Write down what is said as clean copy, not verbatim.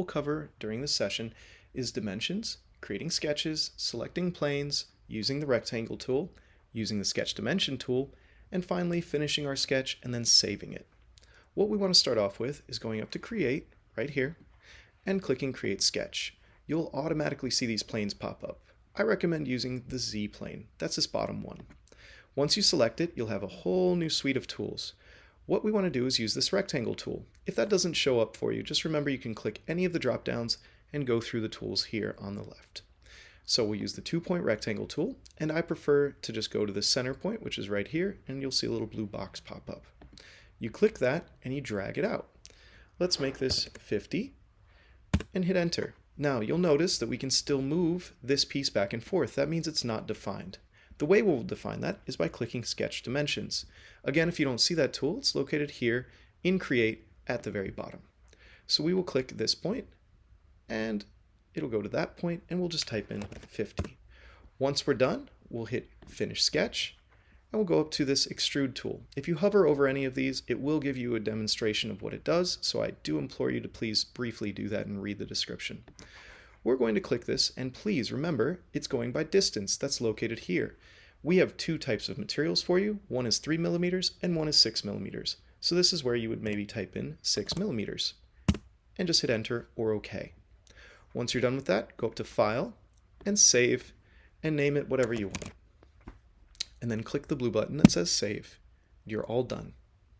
we'll cover during this session is dimensions, creating sketches, selecting planes, using the rectangle tool, using the sketch dimension tool, and finally finishing our sketch and then saving it. What we want to start off with is going up to Create, right here, and clicking Create Sketch. You'll automatically see these planes pop up. I recommend using the Z plane. That's this bottom one. Once you select it, you'll have a whole new suite of tools. What we want to do is use this rectangle tool. If that doesn't show up for you, just remember you can click any of the drop downs and go through the tools here on the left. So we'll use the 2-point rectangle tool, and I prefer to just go to the center point, which is right here, and you'll see a little blue box pop up. You click that and you drag it out. Let's make this 50 and hit enter. Now you'll notice that we can still move this piece back and forth. That means it's not defined. The way we'll define that is by clicking Sketch Dimensions. Again, if you don't see that tool, it's located here in Create at the very bottom. So we will click this point and it'll go to that point and we'll just type in 50. Once we're done, we'll hit Finish Sketch and we'll go up to this Extrude tool. If you hover over any of these, it will give you a demonstration of what it does, so I do implore you to please briefly do that and read the description. We're going to click this, and please remember it's going by distance. That's located here. We have two types of materials for you. One is 3 millimeters and one is 6 millimeters. So this is where you would maybe type in 6 millimeters and just hit enter or OK. Once you're done with that, go up to File and Save and name it whatever you want. And then click the blue button that says Save. You're all done.